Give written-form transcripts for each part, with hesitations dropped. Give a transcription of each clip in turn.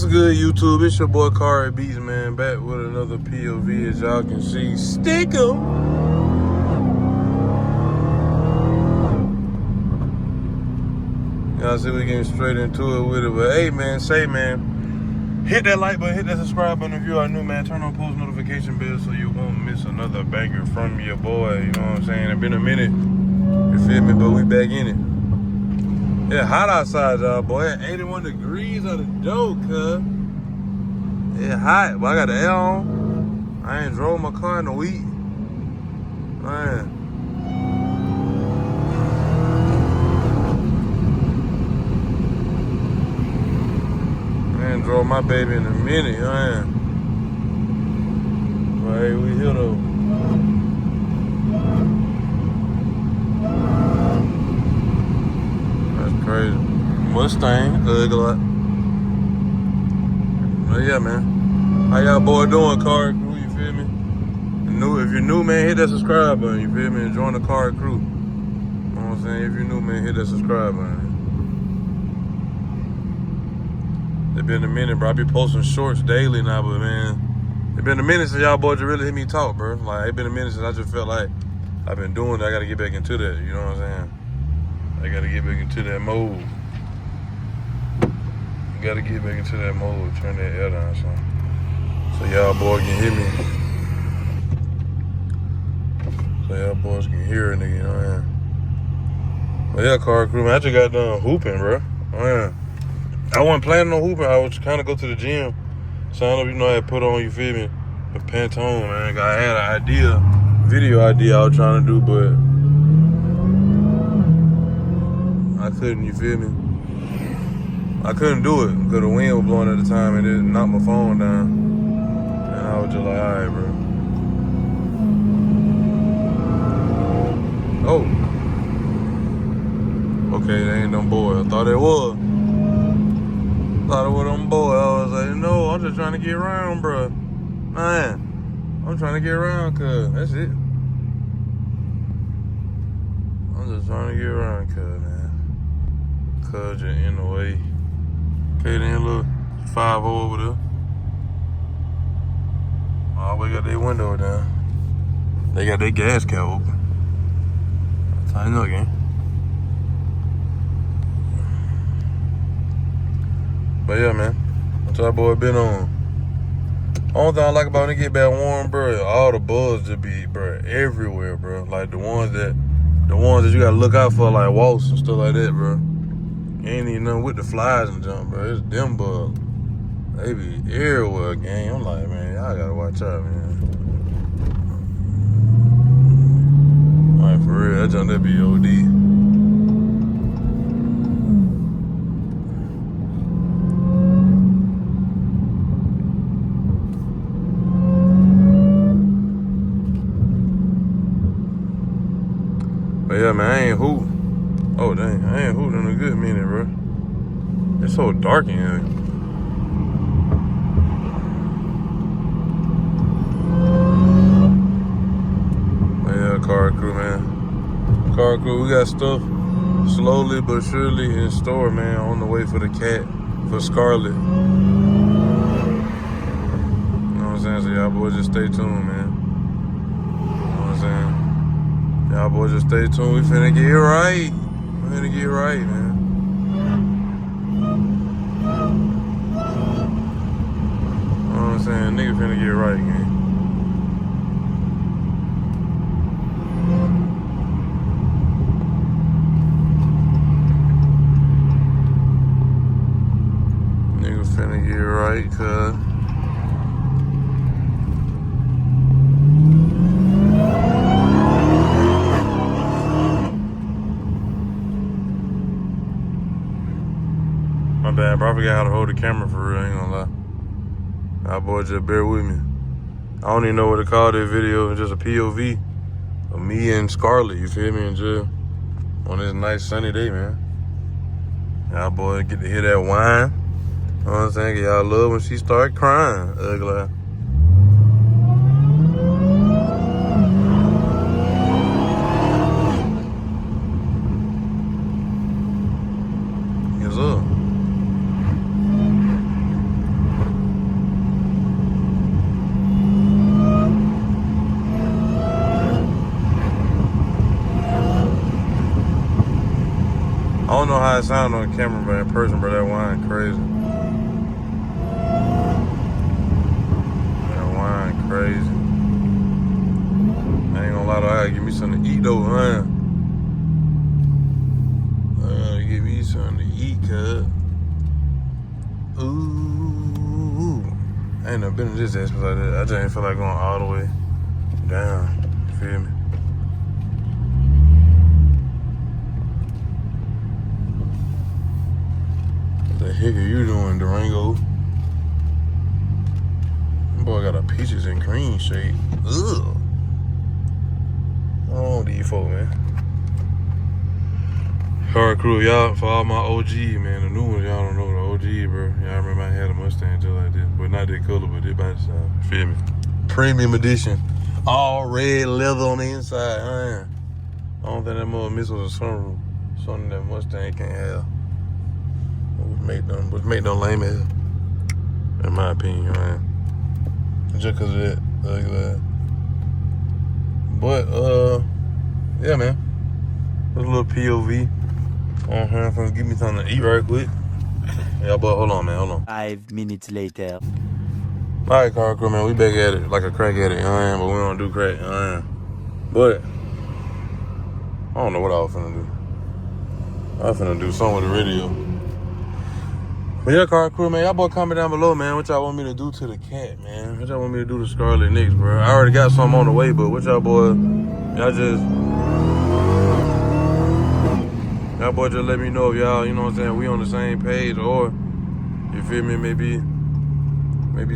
What's good, YouTube? It's your boy Kari Beats, man, back with another POV. As y'all can see, stick 'em. Y'all see we getting straight into it with it, but hey, man, hit that like button, hit that subscribe button if you are new, man. Turn on post notification bell so you won't miss another banger from your boy. You know what I'm saying? It's been a minute, you feel me? But we back in it. Yeah, hot outside, y'all, boy. At 81 degrees on the dope, cuz. It's hot, but I got the air on. I ain't drove my car in a week. Man. I ain't drove my baby in a minute, man. But hey, we here though. That's crazy. Mustang, ugly. But yeah, man. How y'all boy doing, car crew? You feel me? If you're new, man, hit that subscribe button. You feel me? And join the car crew. You know what I'm saying? If you're new, man, hit that subscribe button. It's been a minute, bro. I be posting shorts daily now, but man, it's been a minute since y'all boys really hit me talk, bro. Like, it's been a minute since I just felt like I've been doing it. I gotta get back into that. You know what I'm saying? I gotta get back into that mode. Gotta get back into that mode. Turn that air down, so y'all boys can hear me. So y'all boys can hear a nigga, you know what I mean? But yeah, car crew, man, I just got done hooping, bro. Man, I wasn't planning on hooping. I was kind of go to the gym. Sign up, you know, I had put on, you feel me, the Pantone, man. I had an video idea I was trying to do, but I couldn't, you feel me? I couldn't do it because the wind was blowing at the time and it knocked my phone down. And I was just like, all right, bro. Oh. Okay, they ain't them boys. I thought it was. Thought it was them boys. I was like, no, I'm just trying to get around, bro. Man, I'm trying to get around, cuz. That's it. I'm just trying to get around, cuz, man. Cuz you're in the way. Okay, then look, 5-0 over there. Oh, we got their window down. They got their gas cap open. Tighten up again. But yeah, man, what y'all boy been on? Only thing I like about when it get back warm, bro, all the bugs just be, bro, everywhere, bro. Like the ones that you gotta look out for, like wasps and stuff like that, bro. Ain't even nothing with the flies and jump, bro. It's them bugs. They be everywhere, gang. I'm like, man, y'all gotta watch out, man. Like, for real, that jump, that be OD. But yeah, man, I ain't hoot. Oh, dang, I ain't hooting in a good minute, bro. It's so dark in here. But yeah, car crew, man. Car crew, we got stuff slowly but surely in store, man, on the way for the cat, for Scarlet. You know what I'm saying? So y'all boys just stay tuned, man. You know what I'm saying? Y'all boys just stay tuned. We finna get right. We finna get right, man. You know what I'm saying? Nigga finna get right, man. Nigga finna get right, cuz. My bad, bro. I forgot how to hold the camera for real, I ain't gonna lie. Y'all boys just bear with me. I don't even know what to call this video. It's just a POV of me and Scarlet, you feel me? And just on this nice sunny day, man. Y'all boys get to hear that whine. You know what I'm saying? Y'all love when she start crying, ugly. Yes, sir. how it sound on camera, but in person, bro, that wine crazy. That wine crazy. I ain't gonna lie to you, I gotta give me something to eat though, huh? Give me something to eat, cuz. Ooh. I ain't never been to this aspect like that. I just ain't feel like going all the way down. You feel me? What the heck are you doing, Durango? Boy got a peaches and cream shake. Ugh. Oh, these folk, man. Car crew, y'all, for all my OG, man. The new ones, y'all don't know the OG, bro. Y'all remember I had a Mustang just like this. But not that color, but they about the side. Feel me? Premium edition. All red leather on the inside. I don't think that mother miss was a sunroof. Something that Mustang can't have. Would make them lame as, in my opinion, man. Just cause of that. Look at that. But yeah, man. A little POV. I'm gonna give me something to eat right quick. Yeah, but hold on, man. Hold on. 5 minutes later. All right, car crew, man. We back at it like a crack addict, but we don't do crack, But I don't know what I was finna do. I was finna do something with the radio. But yeah, car crew, man. Y'all boy comment down below, man. What y'all want me to do to the cat, man? What y'all want me to do to Scarlet next, bro? I already got something on the way, but what y'all boy just let me know if y'all, you know what I'm saying, we on the same page, or you feel me, maybe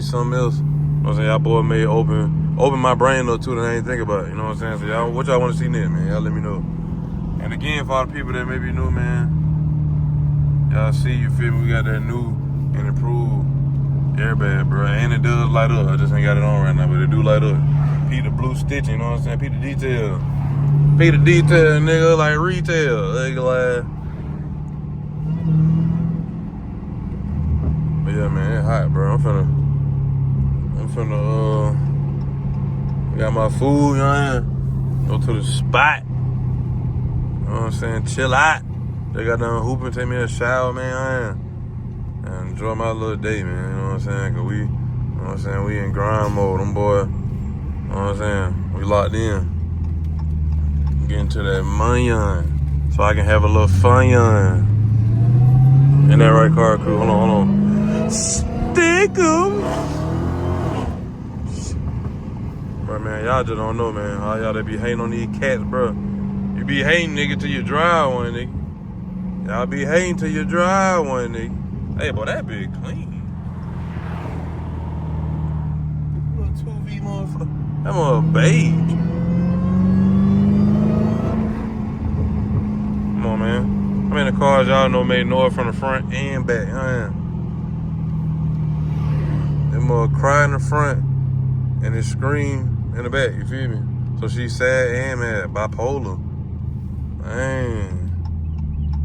something else. You know what I'm saying? Y'all boy may open my brain up too that I ain't think about it, you know what I'm saying? So y'all, what y'all want to see next, man? Y'all let me know. And again, for all the people that may be new, man, y'all see, you feel me, we got that new and improved airbag, bro. And it does light up. I just ain't got it on right now, but it do light up. Peep the blue stitching, you know what I'm saying? Peep the detail. Peep the detail, nigga, like retail. Like, but yeah, man, it's hot, bro. I'm finna, got my food, you know what I'm saying? Go to the spot. You know what I'm saying? Chill out. They got done hooping, take me a shower, man, and enjoy my little day, man. You know what I'm saying? Cause we, you know what I'm saying? We in grind mode, them boy. You know what I'm saying? We locked in. Getting to that money so I can have a little fun. In that right, car crew? Hold on. Stick 'em. Bro, man, y'all just don't know, man. All y'all that be hating on these cats, bro. You be hating, nigga, till you drive one, nigga. Y'all be hating till you drive one, nigga. Hey, boy, that bitch clean. Little 2V motherfucker. That mother beige. Come on, man. I'm in the cars y'all know made noise from the front and back. That mother cry in the front and it scream in the back. You feel me? So she's sad and mad. Bipolar. Man.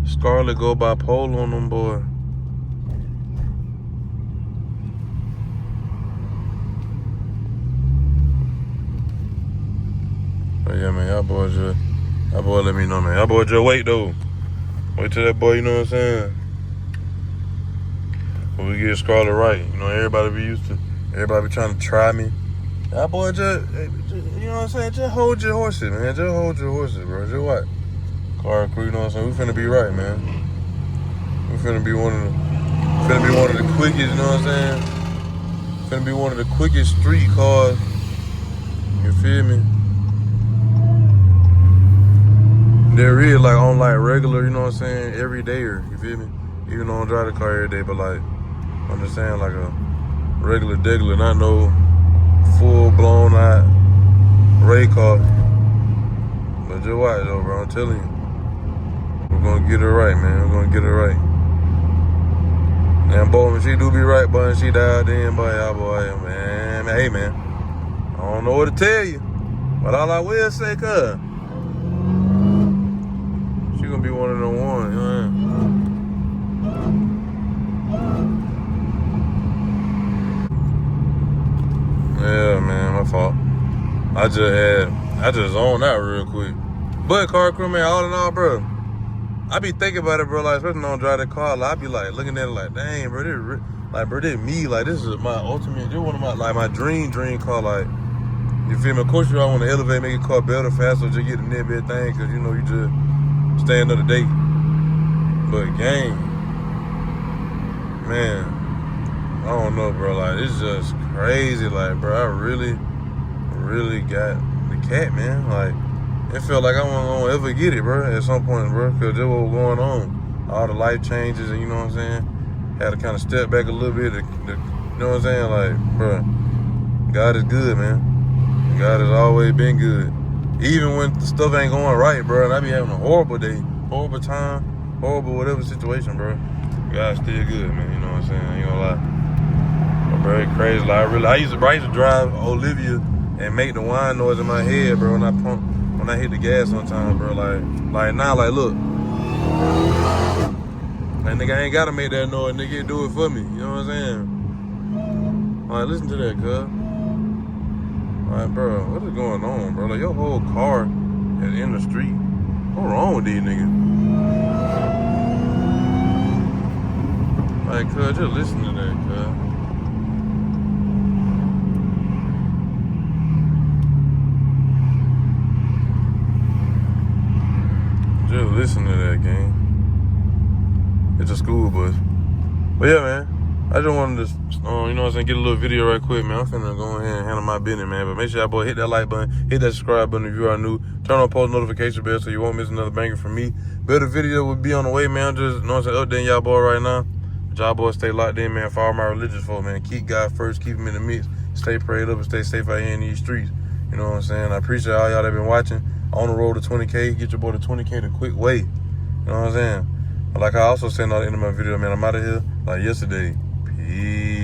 Scarlet go bipolar on them, boy. But yeah, man, y'all boy let me know, man. Y'all boy just wait, though. Wait till that boy, you know what I'm saying? When we get Scarlet right, you know, everybody be trying to try me. Y'all boy just, you know what I'm saying? Just hold your horses, man. Just hold your horses, bro. Just what? Car crew, you know what I'm saying? We finna be right, man. We finna be one of the quickest, you know what I'm saying? Finna be one of the quickest street cars. You feel me? They're really like on like regular, you know what I'm saying, every day, you feel me? Even though I don't drive the car every day, but like, I'm just saying like a regular degular, not no full blown out Ray car. But just watch though, bro, I'm telling you. We're gonna get it right, man. We're gonna get it right. And boy, when she do be right, boy, and she died then, boy, y'all boy, man, hey, man. I don't know what to tell you, but all I will say, cuz, she gonna be one of the ones, you know? Yeah, man, my fault. I just zoned out real quick. But car crew, man, all in all, bro, I be thinking about it, bro. Like, especially when I drive that car, like, I be like looking at it like, dang, bro, this me. Like, this is my ultimate. This one of my dream car. Like, you feel me? Of course, you all want to elevate, make your car better, faster, just get the net everything, cause you know you just stay another day. But gang, man, I don't know, bro. Like, it's just crazy. Like, bro, I really got the cat, man. Like, it felt like I wasn't gonna ever get it, bro, at some point, bro, because that's what was going on. All the life changes, and you know what I'm saying? Had to kind of step back a little bit, you know what I'm saying? Like, bro, God is good, man. God has always been good. Even when the stuff ain't going right, bro, and I be having a horrible day, horrible time, horrible whatever situation, bro. God's still good, man, you know what I'm saying? I ain't gonna lie. But, bro, it's crazy. Like, I used to drive Olivia and make the whine noise in my head, bro, when I hit the gas sometimes, bro. Like now, like, look. Like, nigga, I ain't gotta make that noise, nigga. Do it for me. You know what I'm saying? Like, listen to that, cuz. Like, bro, what is going on, bro? Like, your whole car is in the street. What's wrong with these niggas? Like, cuz, just listen to that, cuz. Just listen to that, gang. It's a school bus. But yeah, man. I just wanted to, you know what I'm saying, get a little video right quick, man. I'm finna go ahead and handle my business, man. But make sure y'all boy hit that like button, hit that subscribe button if you are new. Turn on post notification bell so you won't miss another banger from me. Better video will be on the way, man. I'm just, you know what I'm saying, updating y'all boy right now. But y'all boys stay locked in, man. For all my religious folk, man. Keep God first, keep him in the midst. Stay prayed up and stay safe out here in these streets. You know what I'm saying? I appreciate all y'all that been watching. On the road to 20K. Get your boy to 20K the quick way. You know what I'm saying? But like I also said at the end of my video, man, I'm out of here like yesterday. Peace.